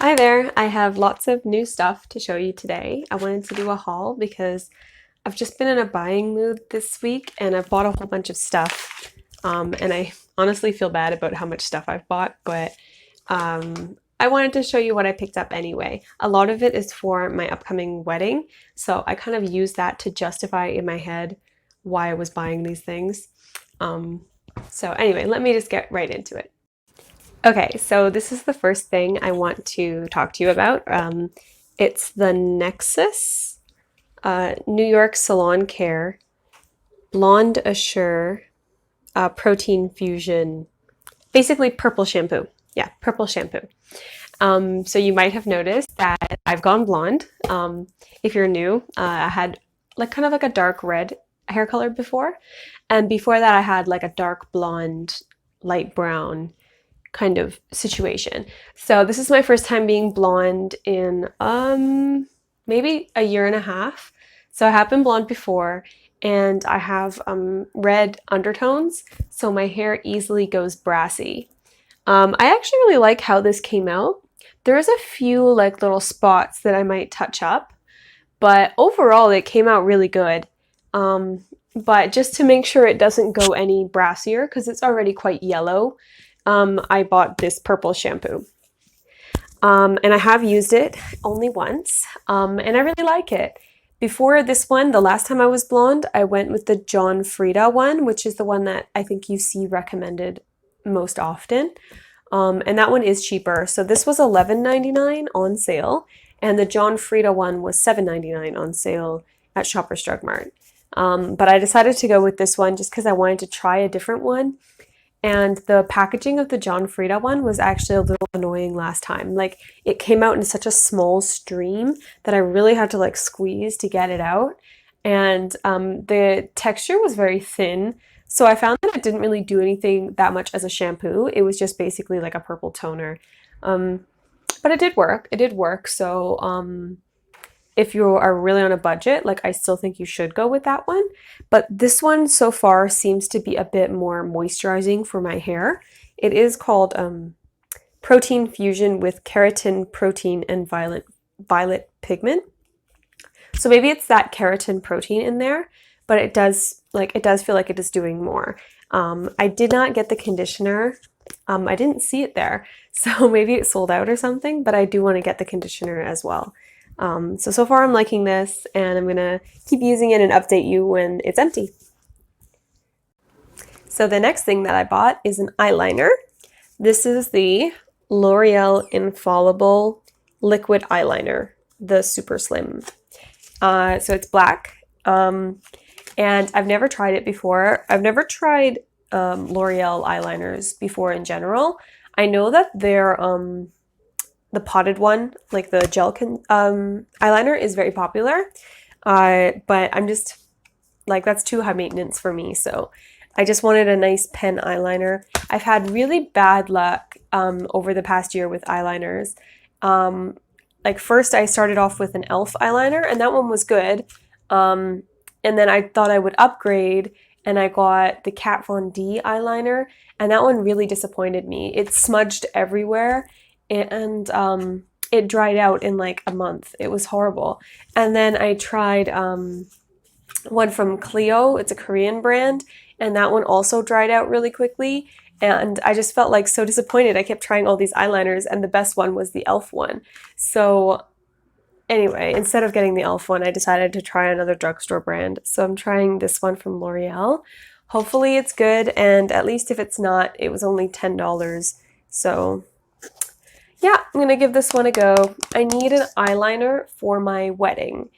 Hi there, I have lots of new stuff to show you today. I wanted to do a haul because I've just been in a buying mood this week and I've bought a whole bunch of stuff. And I honestly feel bad about how much stuff I've bought, but I wanted to show you what I picked up anyway. A lot of it is for my upcoming wedding, so I kind of used that to justify in my head why I was buying these things. So anyway, let me just get right into it. Okay, so this is the first thing I want to talk to you about. It's the Nexus New York Salon Care Blonde Assure Protein Fusion, basically purple shampoo. Yeah, purple shampoo. So you might have noticed that I've gone blonde. If you're new, I had like kind of like a dark red hair color before, and before that I had like a dark blonde, light brown kind of situation. So this is my first time being blonde in maybe a year and a half. So I have been blonde before and I have red undertones, so my hair easily goes brassy. I actually really like how this came out. There's a few like little spots that I might touch up, but overall it came out really good. But just to make sure it doesn't go any brassier, because it's already quite yellow, I bought this purple shampoo. And I have used it only once, and I really like it. Before this one, the last time I was blonde, I went with the John Frieda one, which is the one that I think you see recommended most often. And that one is cheaper. So this was $11.99 on sale, and the John Frieda one was $7.99 on sale at Shoppers Drug Mart. But I decided to go with this one just because I wanted to try a different one. And the packaging of the John Frieda one was actually a little annoying last time. Like it came out in such a small stream that I really had to like squeeze to get it out. And the texture was very thin. So I found that it didn't really do anything that much as a shampoo. It was just basically like a purple toner. But it did work. It did work. So if you are really on a budget, like I still think you should go with that one. But this one so far seems to be a bit more moisturizing for my hair. It is called Protein Fusion with Keratin Protein and Violet Pigment. So maybe it's that keratin protein in there, but it does feel like it is doing more. I did not get the conditioner. I didn't see it there, so maybe it sold out or something, but I do want to get the conditioner as well. So far I'm liking this, and I'm gonna keep using it and update you when it's empty. So the next thing that I bought is an eyeliner. This is the L'Oreal Infallible Liquid Eyeliner, the Super Slim. So it's black, and I've never tried it before. I've never tried L'Oreal eyeliners before in general. I know that they're the potted one, like the gel eyeliner, is very popular, but I'm just like, that's too high maintenance for me, so I just wanted a nice pen eyeliner. I've had really bad luck over the past year with eyeliners. Like first I started off with an e.l.f. eyeliner, and that one was good, and then I thought I would upgrade, and I got the Kat Von D eyeliner, and that one really disappointed me. It smudged everywhere, and it dried out in like a month. It was horrible. And then I tried one from Clio. It's a Korean brand, and that one also dried out really quickly. And I just felt like so disappointed. I kept trying all these eyeliners, and the best one was the e.l.f. one. So anyway, instead of getting the e.l.f. one, I decided to try another drugstore brand. So I'm trying this one from L'Oreal. Hopefully it's good, and at least if it's not, it was only $10. So yeah, I'm gonna give this one a go. I need an eyeliner for my wedding.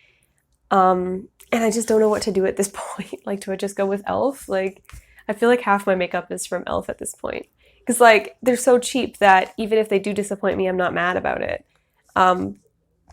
And I just don't know what to do at this point. Like, do I just go with e.l.f.? Like, I feel like half my makeup is from e.l.f. at this point. Because, like, they're so cheap that even if they do disappoint me, I'm not mad about it.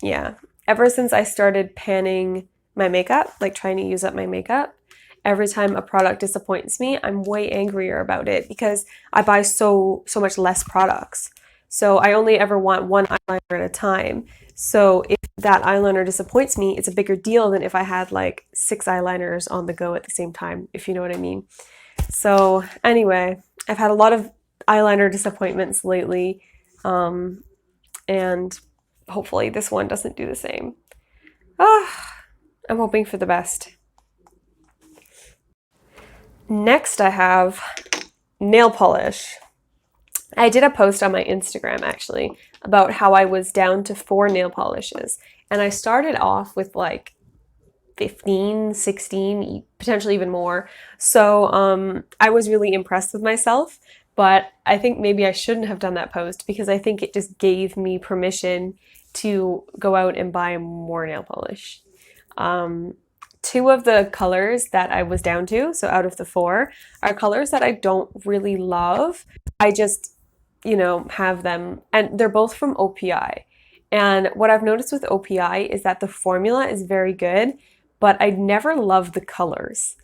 Yeah. Ever since I started panning my makeup, like trying to use up my makeup, every time a product disappoints me, I'm way angrier about it because I buy so much less products. So I only ever want one eyeliner at a time. So if that eyeliner disappoints me, it's a bigger deal than if I had like 6 eyeliners on the go at the same time, if you know what I mean. So anyway, I've had a lot of eyeliner disappointments lately. and hopefully this one doesn't do the same. Ah, I'm hoping for the best. Next I have nail polish. I did a post on my Instagram actually about how I was down to 4 nail polishes, and I started off with like 15, 16, potentially even more. So I was really impressed with myself, but I think maybe I shouldn't have done that post because I think it just gave me permission to go out and buy more nail polish. Um, 2 of the colors that I was down to, so out of the 4, are colors that I don't really love. I just, have them, and they're both from OPI. And what I've noticed with OPI is that the formula is very good, but I never love the colors.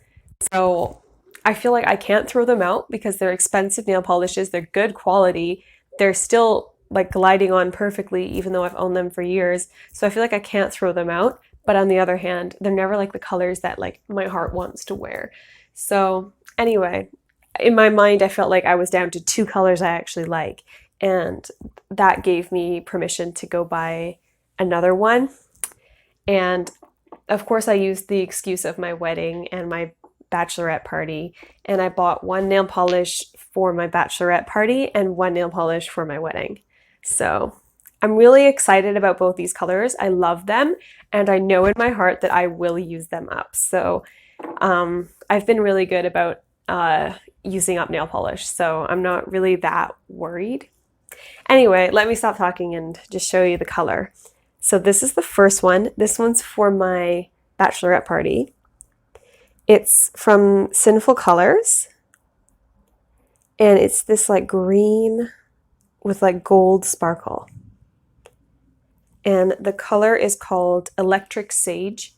So I feel like I can't throw them out because they're expensive nail polishes, they're good quality, they're still like gliding on perfectly, even though I've owned them for years. So I feel like I can't throw them out. But on the other hand, they're never like the colors that like my heart wants to wear. So anyway, in my mind, I felt like I was down to 2 colors I actually like. And that gave me permission to go buy another one. And of course, I used the excuse of my wedding and my bachelorette party, and I bought 1 nail polish for my bachelorette party and 1 nail polish for my wedding. So I'm really excited about both these colors. I love them, and I know in my heart that I will use them up. So I've been really good about using up nail polish, so I'm not really that worried. Anyway, let me stop talking and just show you the color. So this is the first one. This one's for my bachelorette party. It's from Sinful Colors, and it's this like green with like gold sparkle. And the color is called Electric Sage.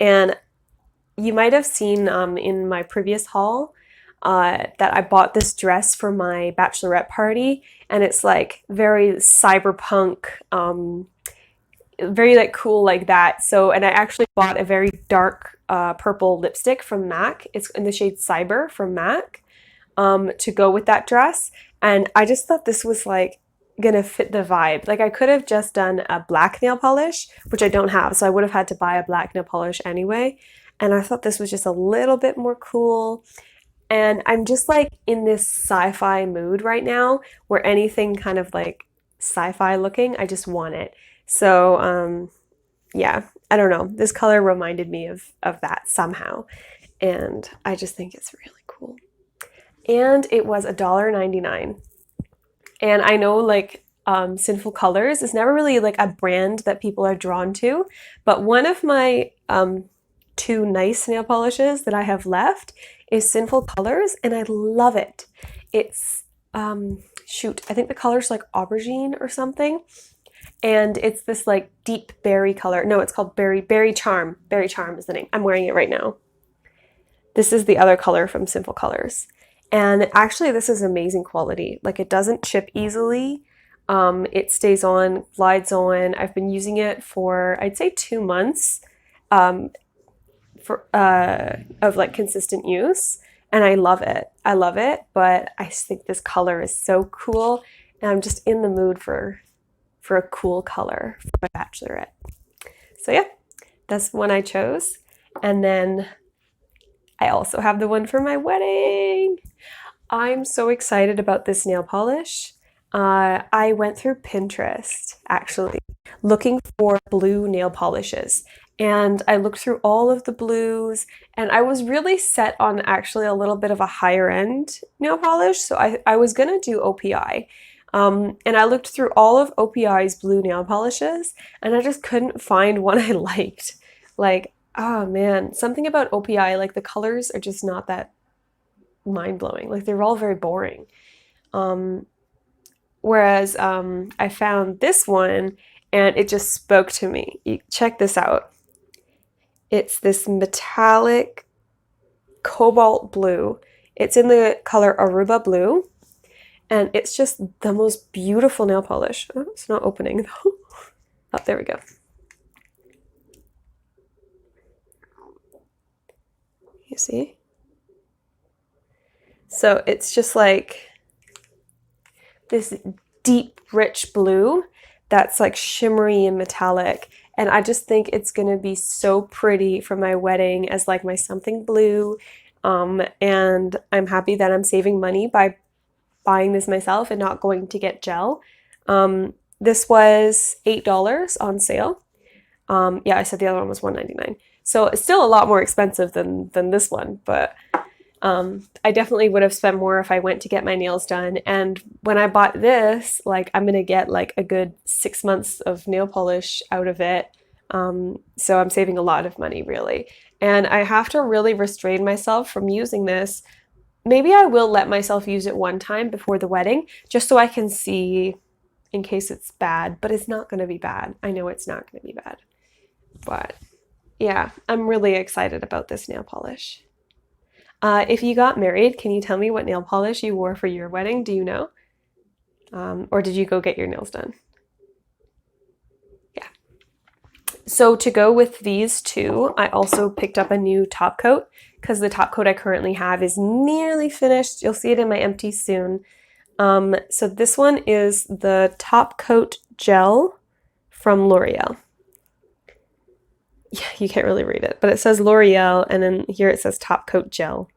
And you might have seen in my previous haul that I bought this dress for my bachelorette party, and it's like very cyberpunk, very like cool like that. So, and I actually bought a very dark purple lipstick from MAC. It's in the shade Cyber from MAC to go with that dress. And I just thought this was like gonna fit the vibe. Like I could have just done a black nail polish, which I don't have, so I would have had to buy a black nail polish anyway. And I thought this was just a little bit more cool. And I'm just like in this sci-fi mood right now where anything kind of like sci-fi looking, I just want it. So yeah, I don't know. This color reminded me of that somehow. And I just think it's really cool. And it was $1.99. And I know like Sinful Colors is never really like a brand that people are drawn to, but one of my 2 nice nail polishes that I have left is Sinful Colors, and I love it. It's shoot, I think the color's like aubergine or something, and it's this like deep berry color. No, it's called Berry Charm. Berry Charm is the name. I'm wearing it right now. This is the other color from Sinful Colors. And actually this is amazing quality. Like it doesn't chip easily. It stays on, glides on. I've been using it for I'd say 2 months of like consistent use, and I love it. I love it, but I just think this color is so cool, and I'm just in the mood for a cool color for my bachelorette. So yeah, that's one I chose. And then I also have the one for my wedding. I'm so excited about this nail polish. I went through Pinterest actually looking for blue nail polishes, and I looked through all of the blues, and I was really set on actually a little bit of a higher end nail polish. So I was gonna do OPI. And I looked through all of OPI's blue nail polishes, and I just couldn't find one I liked. Like, oh man, something about OPI, like the colors are just not that mind-blowing. Like they're all very boring. Whereas I found this one and it just spoke to me. Check this out. It's this metallic cobalt blue. It's in the color Aruba Blue. And it's just the most beautiful nail polish. Oh, it's not opening though. Oh, there we go. You see? So it's just like this deep, rich blue. that's like shimmery and metallic. And I just think it's gonna be so pretty for my wedding as like my something blue. And I'm happy that I'm saving money by buying this myself and not going to get gel. This was $8 on sale. Yeah, I said the other one was $1.99. So it's still a lot more expensive than this one, but I definitely would have spent more if I went to get my nails done. And when I bought this, like I'm gonna get like a good 6 months of nail polish out of it. So I'm saving a lot of money really. And I have to really restrain myself from using this. Maybe I will let myself use it one time before the wedding, just so I can see in case it's bad, but it's not gonna be bad. I know it's not gonna be bad. But yeah, I'm really excited about this nail polish. If you got married, can you tell me what nail polish you wore for your wedding? Do you know? Or did you go get your nails done? Yeah. So to go with these two, I also picked up a new top coat because the top coat I currently have is nearly finished. You'll see it in my empty soon. So this one is the top coat gel from L'Oreal. Yeah, you can't really read it, but it says L'Oreal, and then here it says top coat gel.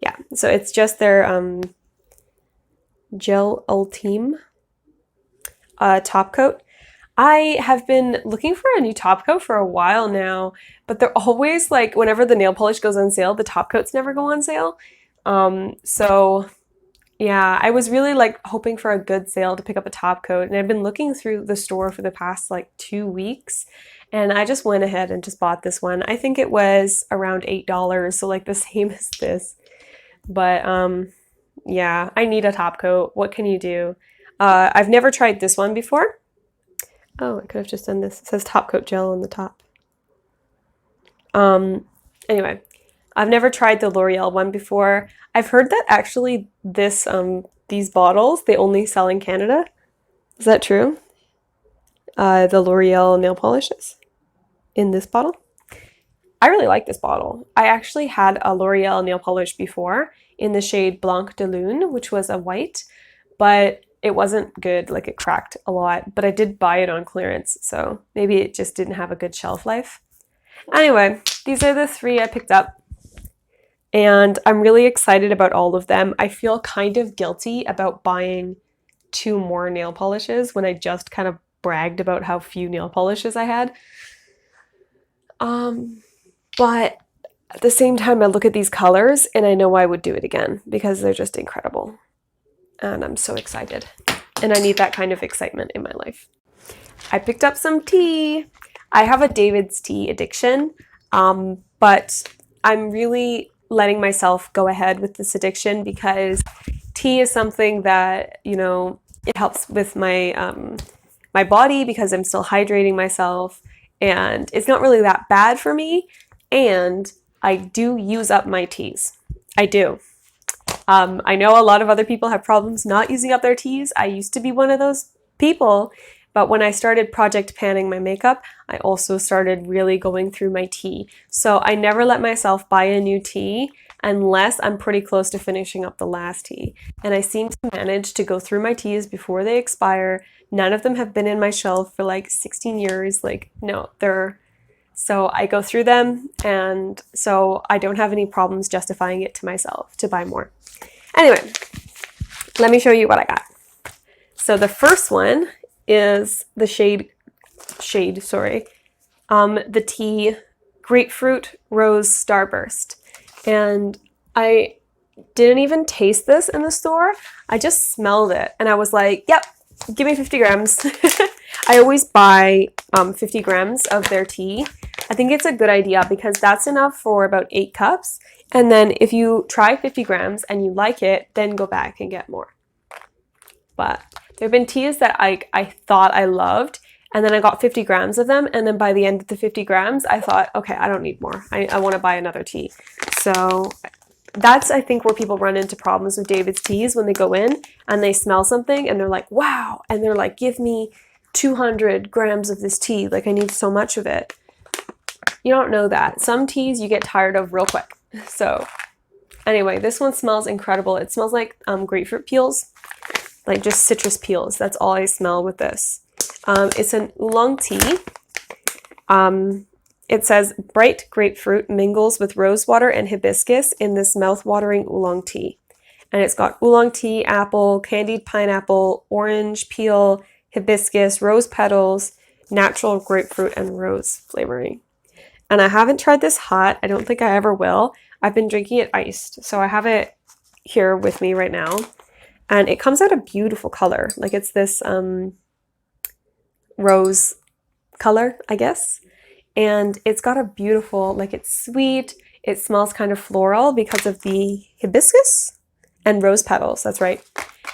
Yeah, so it's just their Gel Ultime top coat. I have been looking for a new top coat for a while now, but they're always like, whenever the nail polish goes on sale, the top coats never go on sale. So yeah, I was really like hoping for a good sale to pick up a top coat, and I've been looking through the store for the past like 2 weeks, and I just went ahead and just bought this one. I think it was around $8, so like the same as this. But yeah, I need a top coat. What can you do? I've never tried this one before. Oh, I could have just done this. It says top coat gel on the top. Anyway, I've never tried the L'Oreal one before. I've heard that actually this these bottles they only sell in Canada. Is that true? The L'Oreal nail polishes in this bottle. I really like this bottle. I actually had a L'Oreal nail polish before in the shade Blanc de Lune, which was a white, but it wasn't good, like it cracked a lot, but I did buy it on clearance, so maybe it just didn't have a good shelf life. Anyway, these are the 3 I picked up, and I'm really excited about all of them. I feel kind of guilty about buying 2 more nail polishes when I just kind of bragged about how few nail polishes I had. But at the same time, I look at these colors and I know I would do it again because they're just incredible. And I'm so excited. And I need that kind of excitement in my life. I picked up some tea. I have a David's tea addiction, but I'm really letting myself go ahead with this addiction because tea is something that, you know, it helps with my my body because I'm still hydrating myself, and it's not really that bad for me. And I do use up my teas. I do. I know a lot of other people have problems not using up their teas. I used to be one of those people, but when I started project panning my makeup, I also started really going through my tea. So I never let myself buy a new tea unless I'm pretty close to finishing up the last tea. And I seem to manage to go through my teas before they expire. None of them have been in my shelf for like 16 years. Like, no, so I go through them, and so I don't have any problems justifying it to myself to buy more. Anyway, let me show you what I got. So the first one is the the tea Grapefruit Rose Starburst. And I didn't even taste this in the store. I just smelled it and I was like, yep, give me 50 grams. I always buy 50 grams of their tea. I think it's a good idea because that's enough for about 8 cups. And then if you try 50 grams and you like it, then go back and get more. But there have been teas that I thought I loved, and then I got 50 grams of them, and then by the end of the 50 grams, I thought, okay, I don't need more. I want to buy another tea. So that's, I think, where people run into problems with David's teas when they go in and they smell something and they're like, wow, and they're like, give me 200 grams of this tea. Like, I need so much of it. You don't know that. Some teas you get tired of real quick. So anyway, this one smells incredible. It smells like grapefruit peels. like just citrus peels. That's all I smell with this. It's an oolong tea. It says bright grapefruit mingles with rosewater and hibiscus in this mouth-watering oolong tea. And it's got oolong tea, apple, candied pineapple, orange peel, hibiscus, rose petals, natural grapefruit, and rose flavoring. And I haven't tried this hot. I don't think I ever will. I've been drinking it iced. So I have it here with me right now. And it comes out a beautiful color. Like it's this rose color, I guess. And it's got a beautiful, like it's sweet. It smells kind of floral because of the hibiscus and rose petals. That's right.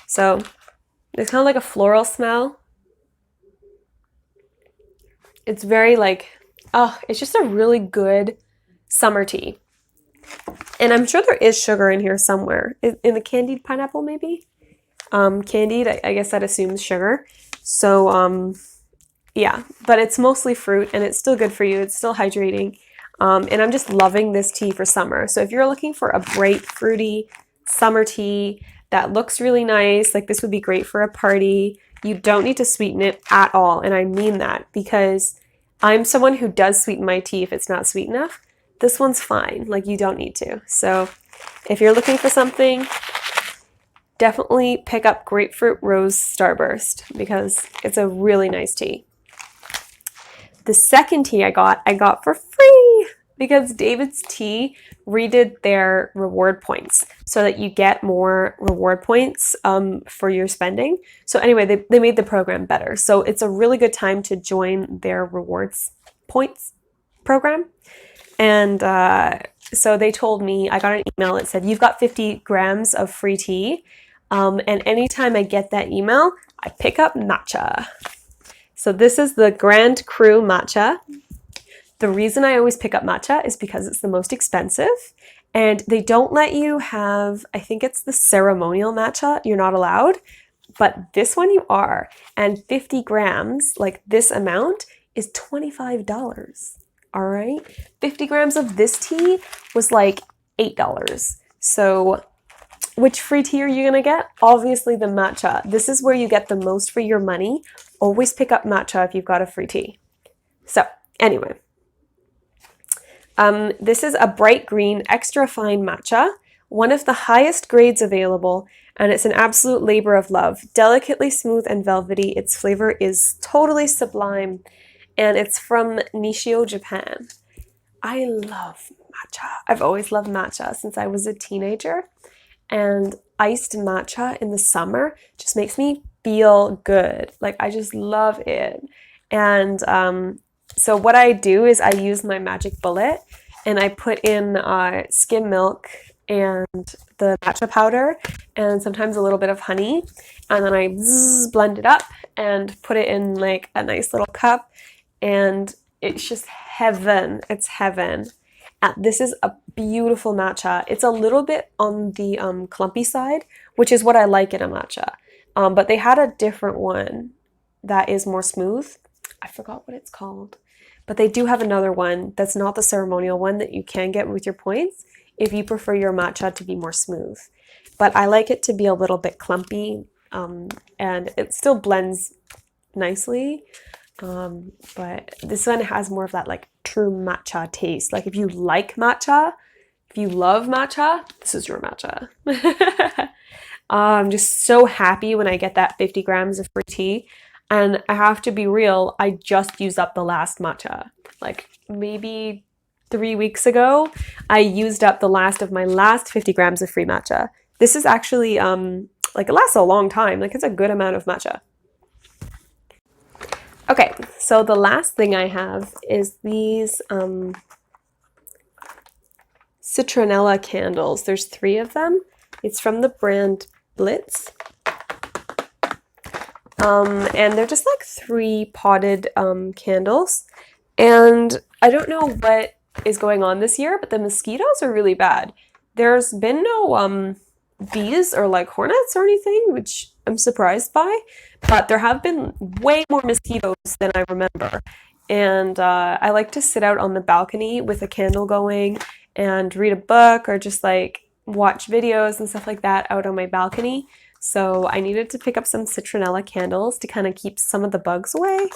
So it's kind of like a floral smell. It's very like, oh, it's just a really good summer tea. And I'm sure there is sugar in here somewhere. In the candied pineapple, maybe? Candied, I guess that assumes sugar. So, yeah, but it's mostly fruit and it's still good for you. It's still hydrating. And I'm just loving this tea for summer. So if you're looking for a bright, fruity summer tea that looks really nice, like this would be great for a party. You don't need to sweeten it at all. And I mean that because I'm someone who does sweeten my tea if it's not sweet enough. This one's fine. Like you don't need to. So if you're looking for something, definitely pick up Grapefruit Rose Starburst because it's a really nice tea. The second tea I got for free because David's Tea redid their reward points so that you get more reward points for your spending. So anyway, they made the program better. So it's a really good time to join their rewards points program. And so they told me, I got an email that said, you've got 50 grams of free tea. And anytime I get that email, I pick up matcha. So this is the Grand Cru matcha. The reason I always pick up matcha is because it's the most expensive and they don't let you have, I think it's the ceremonial matcha, you're not allowed, but this one you are. And 50 grams, like this amount, is $25. All right. 50 grams of this tea was like $8. So which free tea are you going to get? Obviously the matcha. This is where you get the most for your money. Always pick up matcha if you've got a free tea. So anyway, this is a bright green, extra fine matcha, one of the highest grades available, and it's an absolute labor of love. Delicately smooth and velvety, its flavor is totally sublime, and it's from Nishio, Japan. I love matcha. I've always loved matcha since I was a teenager, and iced matcha in the summer just makes me feel good. Like I just love it. And so what I do is I use my magic bullet and I put in skim milk and the matcha powder and sometimes a little bit of honey, and then I blend it up and put it in like a nice little cup, and it's just heaven. It's heaven. This is a beautiful matcha. It's a little bit on the clumpy side, which is what I like in a matcha. But they had a different one that is more smooth. I forgot what it's called. But they do have another one that's not the ceremonial one that you can get with your points if you prefer your matcha to be more smooth. But I like it to be a little bit clumpy, and it still blends nicely. But this one has more of that like true matcha taste. Like if you like matcha, if you love matcha, this is your matcha. I'm just so happy when I get that 50 grams of free tea. And I have to be real, I just used up the last matcha. Like maybe 3 weeks ago, I used up the last of my last 50 grams of free matcha. This is actually, like it lasts a long time. Like it's a good amount of matcha. Okay, so the last thing I have is these citronella candles. There's 3 of them. It's from the brand Blitz. And they're just like 3 potted candles. And I don't know what is going on this year, but the mosquitoes are really bad. There's been no bees or like hornets or anything, which I'm surprised by, but there have been way more mosquitoes than I remember. And I like to sit out on the balcony with a candle going and read a book or just like watch videos and stuff like that out on my balcony. So I needed to pick up some citronella candles to kind of keep some of the bugs away,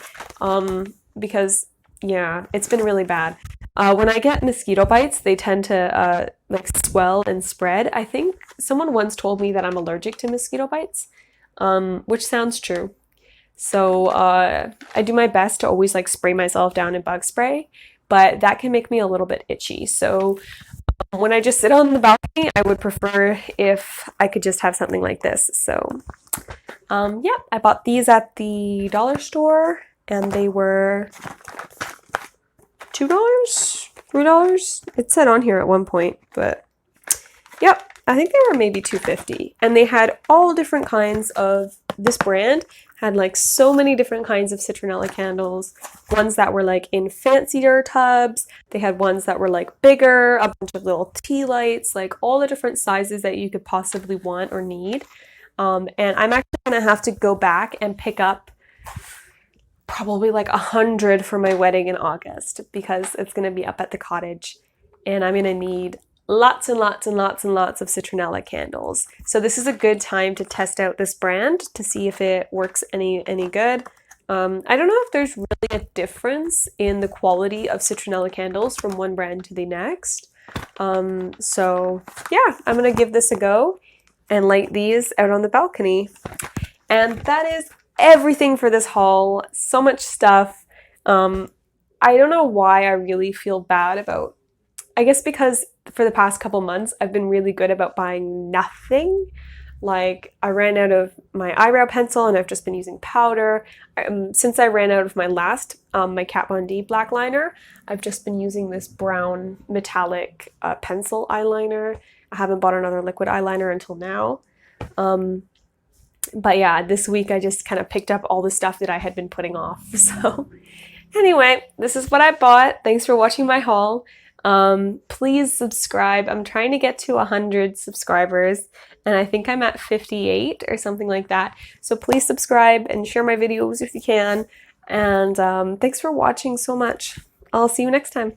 because yeah, it's been really bad. When I get mosquito bites, they tend to like swell and spread. I think someone once told me that I'm allergic to mosquito bites, which sounds true. So I do my best to always like spray myself down in bug spray, but that can make me a little bit itchy. So when I just sit on the balcony, I would prefer if I could just have something like this. So yeah, I bought these at the dollar store and they were $2, $3. It said on here at one point, but yep, I think they were maybe $2.50. And they had all different kinds of, this brand had like so many different kinds of citronella candles, ones that were like in fancier tubs. They had ones that were like bigger, a bunch of little tea lights, like all the different sizes that you could possibly want or need. And I'm actually gonna have to go back and pick up probably like 100 for my wedding in August because it's gonna be up at the cottage and I'm gonna need lots and lots and lots and lots of citronella candles. So this is a good time to test out this brand to see if it works any good. I don't know if there's really a difference in the quality of citronella candles from one brand to the next. So yeah, I'm gonna give this a go and light these out on the balcony. And that is everything for this haul. So much stuff. I don't know why I really feel bad about, I guess because for the past couple months I've been really good about buying nothing. Like I ran out of my eyebrow pencil and I've just been using powder. Since I ran out of my last, my Kat Von D black liner, I've just been using this brown metallic pencil eyeliner. I haven't bought another liquid eyeliner until now. But yeah, this week I just kind of picked up all the stuff that I had been putting off. So anyway, this is what I bought. Thanks for watching my haul. Please subscribe. I'm trying to get to 100 subscribers and I think I'm at 58 or something like that. So please subscribe and share my videos if you can. And thanks for watching so much. I'll see you next time.